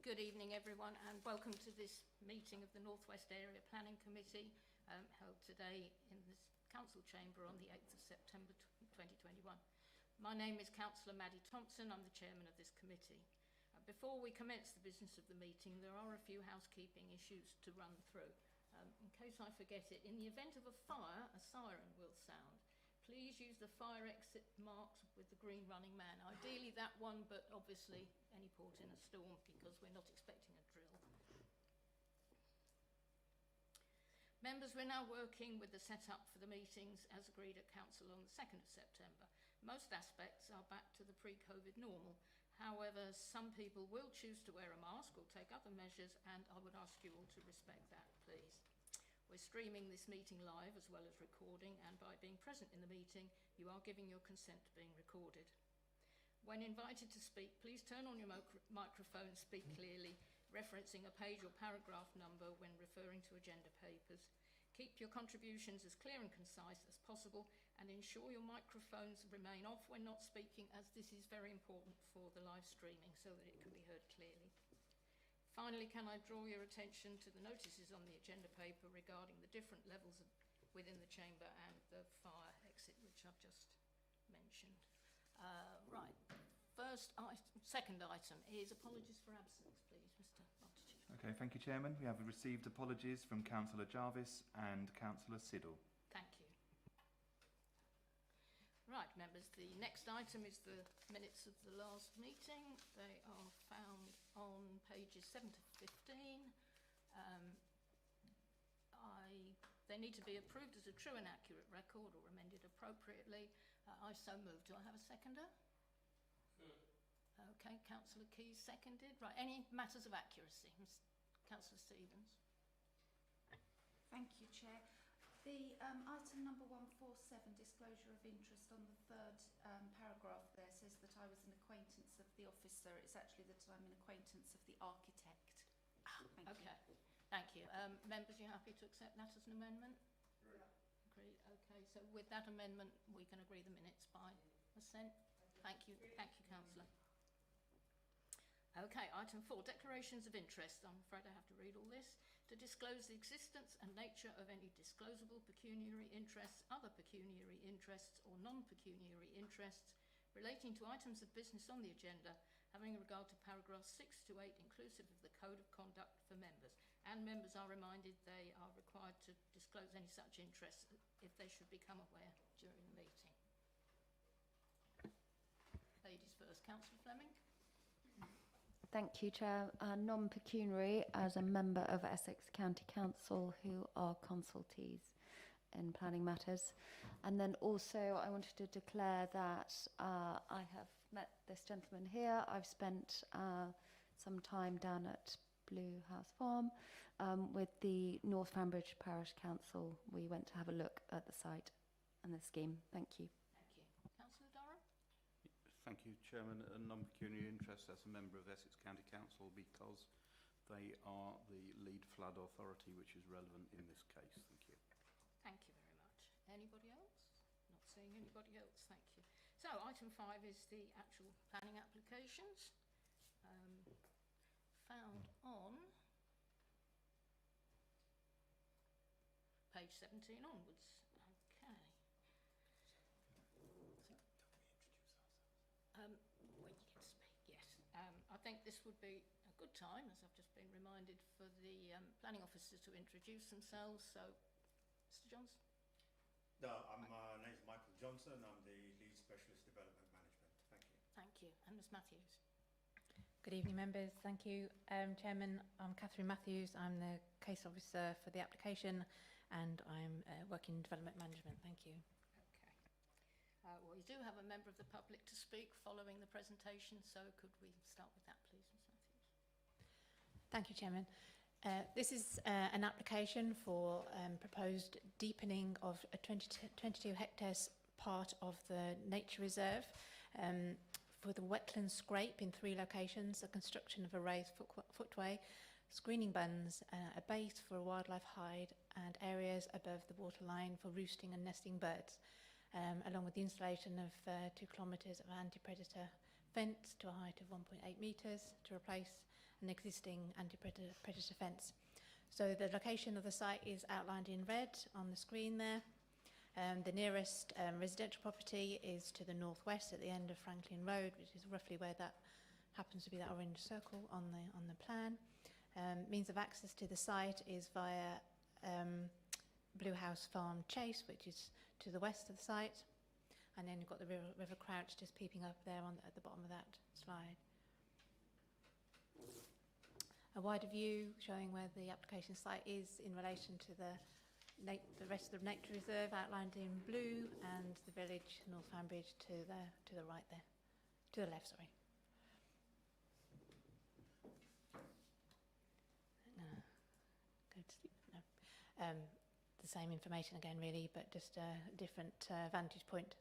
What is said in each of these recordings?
Good evening everyone, and welcome to this meeting of the North West Area Planning Committee held today in this Council Chamber on the 8th of September 2021. My name is Councillor Maddie Thompson. I'm the chairman of this committee. Before we commence the business of the meeting, there are a few housekeeping issues to run through. In case I forget it, in the event of a fire, a siren will sound. Please use the fire exit marked with the green running man. Ideally that one, but obviously any port in a storm, because we're not expecting a drill. Members, we're now working with the setup for the meetings as agreed at Council on the 2nd of September. Most aspects are back to the pre-COVID normal. However, some people will choose to wear a mask or take other measures, and I would ask you all to respect that, please. We're streaming this meeting live as well as recording, and by being present in the meeting, you are giving your consent to being recorded. When invited to speak, please turn on your microphone and speak clearly, referencing a page or paragraph number when referring to agenda papers. Keep your contributions as clear and concise as possible, and ensure your microphones remain off when not speaking, as this is very important for the live streaming so that it can be heard clearly. Finally, can I draw your attention to the notices on the agenda paper regarding the different levels within the chamber and the fire exit, which I've just mentioned. Right. Second item is apologies for absence, please, Mr. Montague. Okay, thank you, Chairman. We have received apologies from Councillor Jarvis and Councillor Siddle. Thank you. Right, members, the next item is the minutes of the last meeting. They are found on pages 7 to 15. They need to be approved as a true and accurate record or amended appropriately. I so moved. Do I have a seconder? Okay, Councillor Keys seconded. Right, any matters of accuracy? Councillor Stevens. Thank you, Chair. The item number 147, disclosure of interest, on the third paragraph there says that I was an acquaintance of the officer. It's actually that I'm an acquaintance of the architect. Thank you. Thank you. Members, you happy to accept that as an amendment? Yeah. Agreed. Okay, so with that amendment, we can agree the minutes by assent. Thank you. Thank you, Councillor. Okay, item 4, declarations of interest. I'm afraid I have to read all this. To disclose the existence and nature of any disclosable pecuniary interests, other pecuniary interests or non-pecuniary interests relating to items of business on the agenda, having regard to paragraphs 6 to 8 inclusive of the Code of Conduct for members. And members are reminded they are required to disclose any such interests if they should become aware during the meeting. Ladies first, Councillor Fleming. Thank you, Chair. Non-pecuniary as a member of Essex County Council who are consultees in planning matters. And then also I wanted to declare that I have met this gentleman here. I've spent some time down at Blue House Farm with the North Fambridge Parish Council. We went to have a look at the site and the scheme. Thank you. Thank you. Councillor Durham? Thank you, Chairman. A non-pecuniary interest as a member of Essex County Council because they are the lead flood authority, which is relevant in this case. Thank you. Thank you very much. Anybody else? Not seeing anybody else. Thank you. So item 5 is the actual planning applications found on page 17 onwards. Okay. When you get to speak, yes. I think this would be a good time, as I've just been reminded, for the planning officers to introduce themselves. So, Mr. Johnson. My name is Michael Johnson. I'm the Lead Specialist Development Management. Thank you. Thank you. And Ms Matthews. Good evening, members. Thank you. Chairman, I'm Catherine Matthews. I'm the case officer for the application, and I'm working in development management. Thank you. We do have a member of the public to speak following the presentation, so could we start with that, please, Ms Matthews? Thank you, Chairman. This is an application for proposed deepening of a 22 hectares part of the nature reserve for the wetland scrape in 3 locations, the construction of a raised footway, screening bunds, a base for a wildlife hide, and areas above the waterline for roosting and nesting birds. Along with the installation of 2 kilometres of anti-predator fence to a height of 1.8 metres to replace an existing anti-predator fence. So the location of the site is outlined in red on the screen there. The nearest residential property is to the northwest at the end of Franklin Road, which is roughly where that happens to be, that orange circle on the plan. Means of access to the site is via Blue House Farm Chase, which is to the west of the site, and then you've got the River Crouch just peeping up there at the bottom of that slide. A wider view showing where the application site is in relation to the rest of the nature reserve outlined in blue, and the village, North Fambridge, to the right there, to the left, sorry. Go to sleep. No. The same information again, really, but just a different vantage point.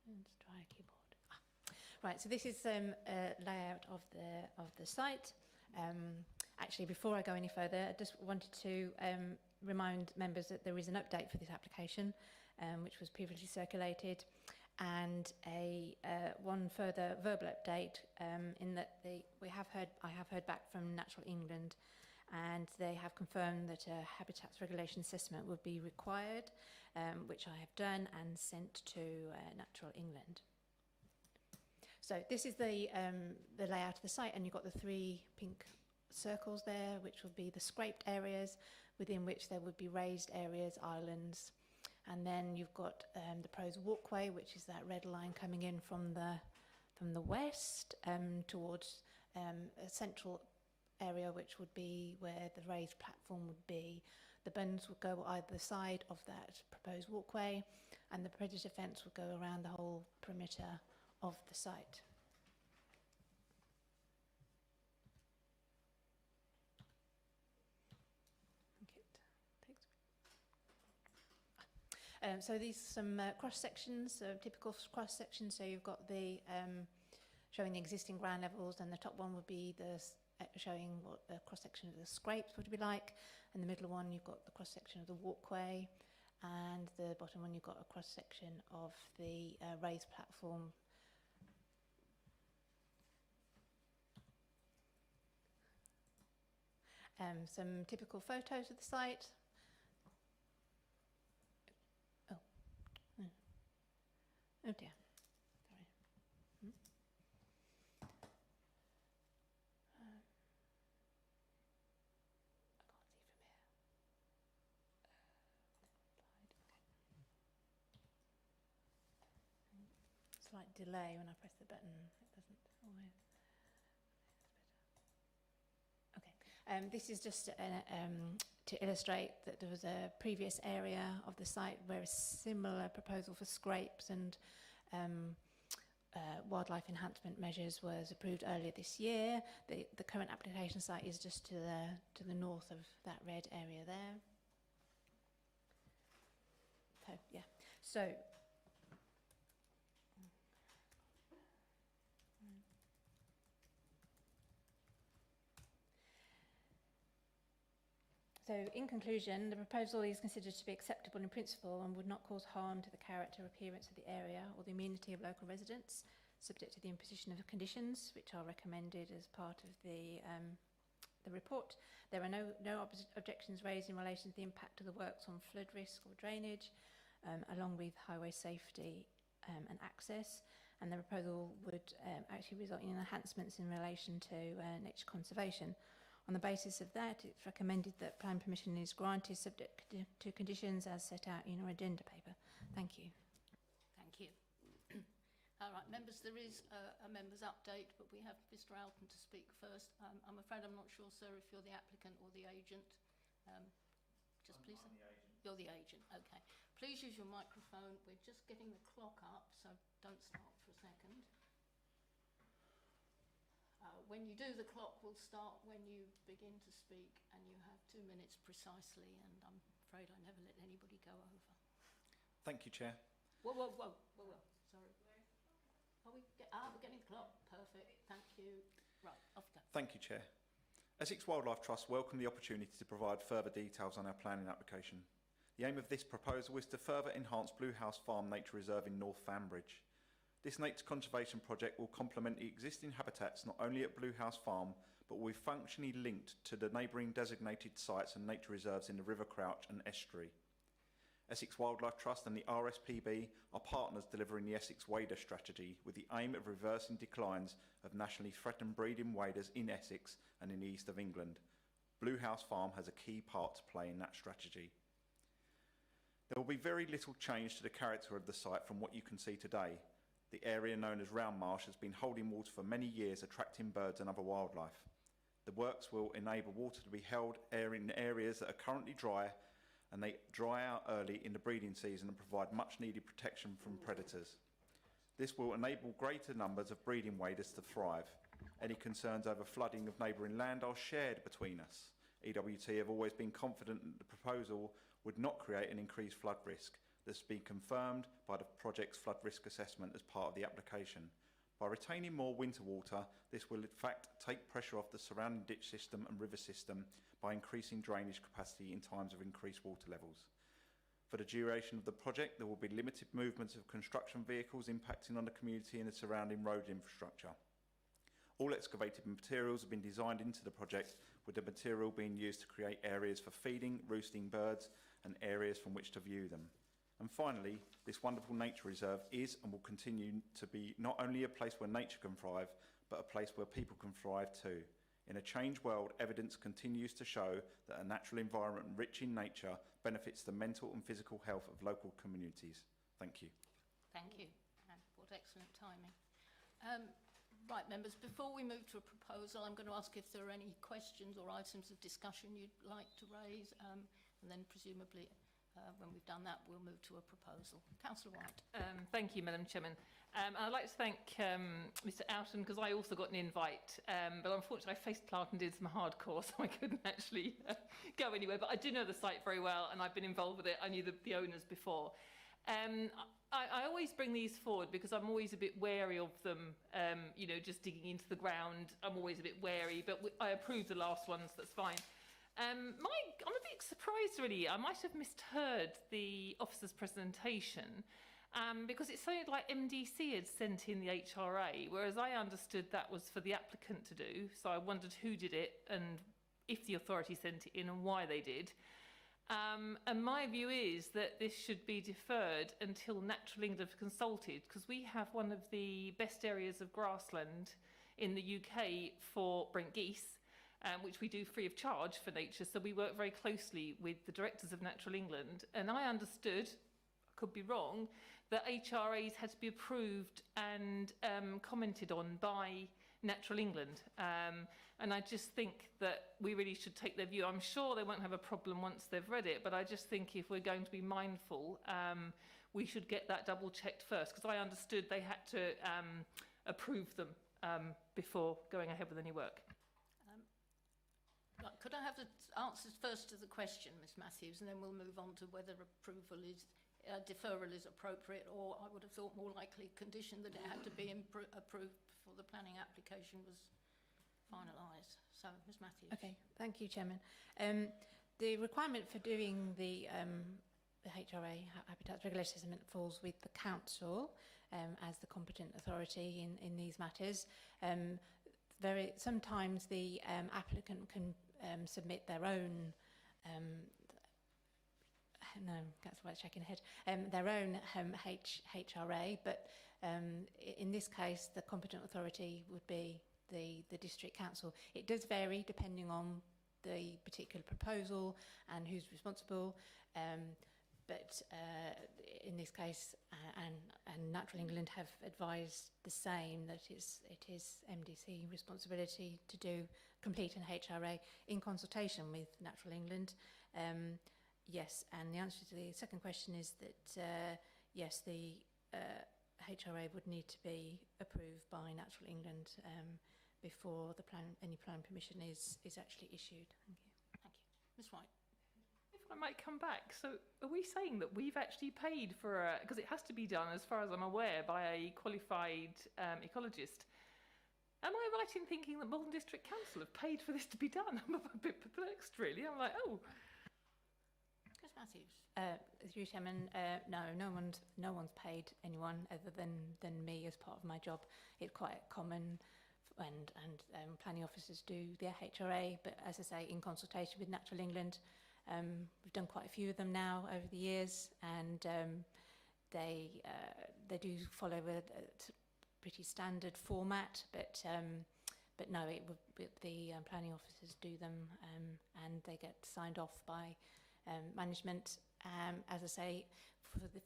Let's try a keyboard. Right, so this is a layout of the site. Actually, before I go any further, I just wanted to remind members that there is an update for this application, which was previously circulated, and one further verbal update in that I have heard back from Natural England, and they have confirmed that a habitats regulation assessment would be required, which I have done and sent to Natural England. So this is the layout of the site, and you've got the 3 pink circles there, which would be the scraped areas, within which there would be raised areas, islands, and then you've got the proposed walkway, which is that red line coming in from the west towards a central area, which would be where the raised platform would be. The bunds would go either side of that proposed walkway, and the predator fence would go around the whole perimeter of the site. So these are some cross sections, typical cross sections. So you've got the showing the existing ground levels, and the top one would be the showing what a cross section of the scrapes would be like, and the middle one you've got the cross section of the walkway, and the bottom one you've got a cross section of the raised platform. Some typical photos of the site. Oh dear, sorry. I can't see from here. Slight delay when I press the button. It doesn't always. Okay. This is just to illustrate that there was a previous area of the site where a similar proposal for scrapes and wildlife enhancement measures was approved earlier this year. The current application site is just to the north of that red area there. So yeah, so in conclusion, the proposal is considered to be acceptable in principle and would not cause harm to the character or appearance of the area or the amenity of local residents, subject to the imposition of conditions which are recommended as part of the report. There are no objections raised in relation to the impact of the works on flood risk or drainage, along with highway safety and access, and the proposal would actually result in enhancements in relation to nature conservation. On the basis of that, it's recommended that plan permission is granted subject to conditions as set out in our agenda paper. Thank you. Thank you. All right, members, there is a member's update, but we have Mr. Alton to speak first. I'm afraid I'm not sure, sir, if you're the applicant or the agent. Just please. I'm the agent. You're the agent, okay. Please use your microphone. We're just getting the clock up, so don't start for a second. When you do, the clock will start when you begin to speak, and you have 2 minutes precisely, and I'm afraid I never let anybody go over. Thank you, Chair. Whoa, sorry. We're getting the clock. Perfect, thank you. Right, off you go. Thank you, Chair. Essex Wildlife Trust welcome the opportunity to provide further details on our planning application. The The aim of this proposal is to further enhance Blue House Farm Nature Reserve in North Fambridge. This nature conservation project will complement the existing habitats not only at Blue House Farm, but will be functionally linked to the neighbouring designated sites and nature reserves in the River Crouch and estuary. Essex Wildlife Trust and the RSPB are partners delivering the Essex Wader strategy with the aim of reversing declines of nationally threatened breeding waders in Essex and in the east of England. Blue House Farm has a key part to play in that strategy. There will be very little change to the character of the site from what you can see today. The area known as Round Marsh has been holding water for many years, attracting birds and other wildlife. The works will enable water to be held in areas that are currently dry, and they dry out early in the breeding season and provide much needed protection from predators. This will enable greater numbers of breeding waders to thrive. Any concerns over flooding of neighbouring land are shared between us. EWT have always been confident that the proposal would not create an increased flood risk. This has been confirmed by the project's flood risk assessment as part of the application. By retaining more winter water, this will in fact take pressure off the surrounding ditch system and river system by increasing drainage capacity in times of increased water levels. For the duration of the project, there will be limited movements of construction vehicles impacting on the community and the surrounding road infrastructure. All excavated materials have been designed into the project, with the material being used to create areas for feeding, roosting birds and areas from which to view them. And finally, this wonderful nature reserve is and will continue to be not only a place where nature can thrive, but a place where people can thrive too. In a changed world, evidence continues to show that a natural environment rich in nature benefits the mental and physical health of local communities. Thank you. Thank you. And what excellent timing. Right, members, before we move to a proposal, I'm going to ask if there are any questions or items of discussion you'd like to raise, and then presumably when we've done that, we'll move to a proposal. Councillor White. Thank you, Madam Chairman. I'd like to thank Mr Oughton, because I also got an invite, but unfortunately I face planted and did some hardcore, so I couldn't actually go anywhere. But I do know the site very well, and I've been involved with it. I knew the owners before. I always bring these forward because I'm always a bit wary of them, you know, just digging into the ground. I'm always a bit wary, but I approve the last ones, that's fine. I'm a bit surprised, really. I might have misheard the officer's presentation because it sounded like MDC had sent in the HRA, whereas I understood that was for the applicant to do. So I wondered who did it and if the authority sent it in and why they did. And my view is that this should be deferred until Natural England have consulted, because we have one of the best areas of grassland in the UK for Brent geese, which we do free of charge for nature. So we work very closely with the directors of Natural England. And I understood, I could be wrong, that HRAs had to be approved and commented on by Natural England. And I just think that we really should take their view. I'm sure they won't have a problem once they've read it, but I just think if we're going to be mindful, we should get that double checked first, because I understood they had to approve them before going ahead with any work. Right, could I have the answers first to the question, Ms Matthews, and then we'll move on to whether approval is, deferral is appropriate, or I would have thought more likely condition that it had to be approved before the planning application was finalised. So, Ms Matthews. Okay, thank you, Chairman. The requirement for doing the HRA, Habitats Regulation Assessment, falls with the Council as the competent authority in these matters. Sometimes the applicant can submit their own no, that's why it's checking ahead. Their own HRA, but in this case, the competent authority would be the district council. It does vary depending on the particular proposal and who's responsible, but in this case, and Natural England have advised the same, that it is MDC responsibility to complete an HRA in consultation with Natural England. Yes, and the answer to the second question is that yes, the HRA would need to be approved by Natural England before any plan permission is actually issued. Thank you. Thank you. Ms White. If I might come back, so are we saying that we've actually paid for because it has to be done, as far as I'm aware, by a qualified ecologist? Am I right in thinking that Malvern District Council have paid for this to be done? I'm a bit perplexed, really. I'm like, oh. Ms Matthews? Through Chairman, no one's paid anyone other than me as part of my job. It's quite common, and planning officers do their HRA, but as I say, in consultation with Natural England, we've done quite a few of them now over the years, and they do follow a pretty standard format, but no, the planning officers do them, and they get signed off by management. As I say,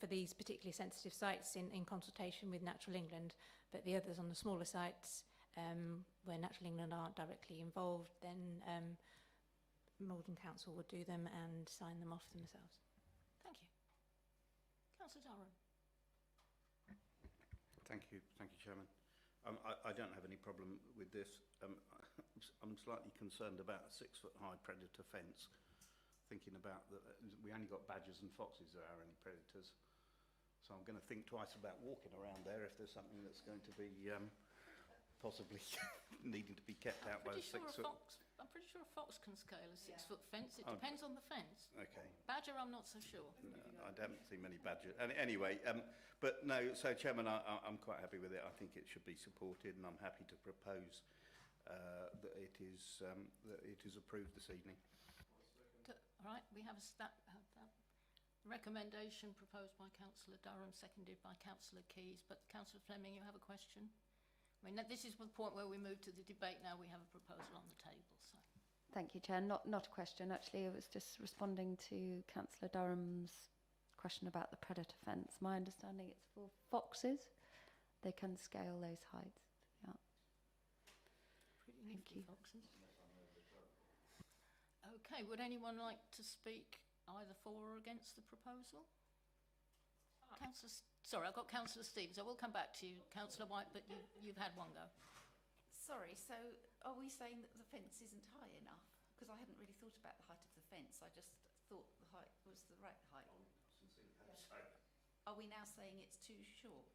for these particularly sensitive sites in consultation with Natural England, but the others on the smaller sites where Natural England aren't directly involved, then Malden Council would do them and sign them off themselves. Thank you. Councillor Durham. Thank you, Chairman. I don't have any problem with this. I'm slightly concerned about a 6-foot-high predator fence. Thinking about that, we only got badgers and foxes. There are any predators, so I'm going to think twice about walking around there if there's something that's going to be possibly needing to be kept out by a 6-foot. I'm pretty sure a fox can scale a 6-foot fence. It depends on the fence. Okay. Badger, I'm not so sure. No, I haven't seen many badgers. Anyway, but no. So, Chairman, I'm quite happy with it. I think it should be supported, and I'm happy to propose that it is approved this evening. All right, we have that recommendation proposed by Councillor Durham, seconded by Councillor Keyes. But Councillor Fleming, you have a question? I mean, this is the point where we move to the debate now. We have a proposal on the table. So. Thank you, Chair. Not a question, actually. It was just responding to Councillor Durham's question about the predator fence. My understanding it's for foxes. They can scale those heights. Yeah. Pretty nifty foxes. Okay, would anyone like to speak either for or against the proposal? Sorry, I've got Councillor Stevens. I will come back to you, Councillor White, but you've had one go. Sorry, so are we saying that the fence isn't high enough? Because I hadn't really thought about the height of the fence. I just thought the height was the right height. Are we now saying it's too short?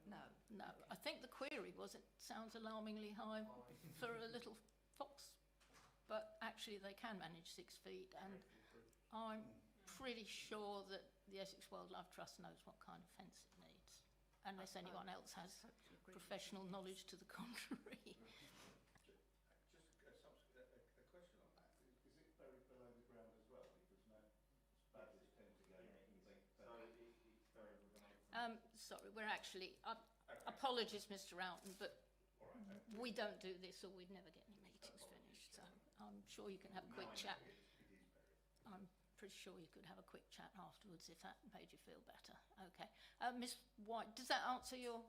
No. No, I think the query was it sounds alarmingly high for a little fox, but actually they can manage 6 feet, and I'm pretty sure that the Essex Wildlife Trust knows what kind of fence it needs, unless anyone else has professional knowledge to the contrary. Just a question on that. Is it buried below the ground as well? Because badgers tend to go and think it's buried below. Sorry, we're actually... Apologies, Mr. Outen, but we don't do this or we'd never get any meetings finished, so I'm sure you can have a quick chat. I'm pretty sure you could have a quick chat afterwards if that made you feel better. Okay. Ms White, does that answer your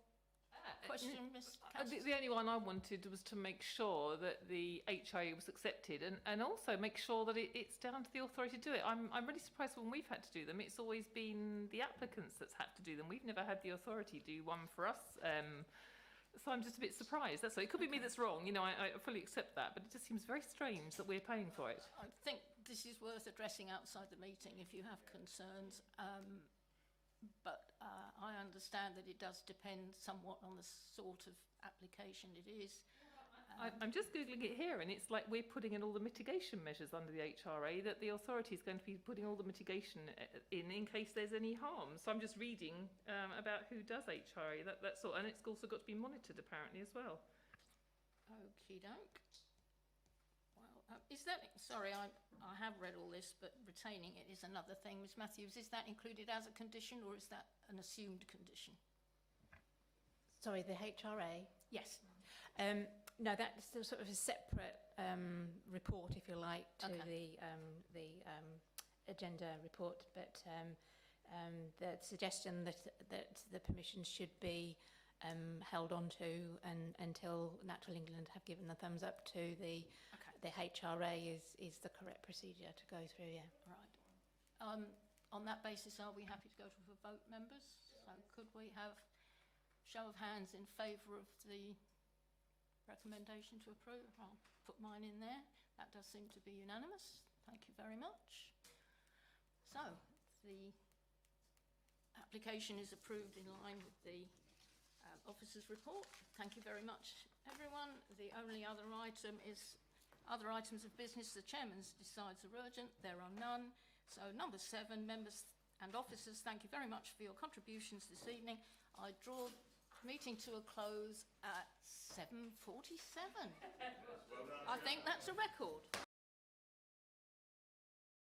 question, Ms Councillor? The only one I wanted was to make sure that the HIA was accepted, and also make sure that it's down to the authority to do it. I'm really surprised when we've had to do them. It's always been the applicants that's had to do them. We've never had the authority do one for us. So I'm just a bit surprised. That's all. It could be me that's wrong. You know, I fully accept that, but it just seems very strange that we're paying for it. I think this is worth addressing outside the meeting if you have concerns. But I understand that it does depend somewhat on the sort of application it is. I'm just Googling it here, and it's like we're putting in all the mitigation measures under the HRA, that the authority is going to be putting all the mitigation in case there's any harm. So I'm just reading about who does HRA, that's all, and it's also got to be monitored apparently as well. Okie doke. Well, is that, sorry, I have read all this, but retaining it is another thing. Ms Matthews, is that included as a condition or is that an assumed condition? Sorry, the HRA? Yes. No, that's sort of a separate report, if you like, to the agenda report. But the suggestion that the permission should be held on to until Natural England have given the thumbs up to the HRA is the correct procedure to go through. Yeah. Right. On that basis, are we happy to go to a vote, members? So could we have show of hands in favour of the recommendation to approve? I'll put mine in there. That does seem to be unanimous. Thank you very much. So the application is approved in line with the officer's report. Thank you very much, everyone. The only other item is other items of business the chairman decides are urgent. There are none. So number 7, members and officers, thank you very much for your contributions this evening. I draw the meeting to a close at 7:47. I think that's a record.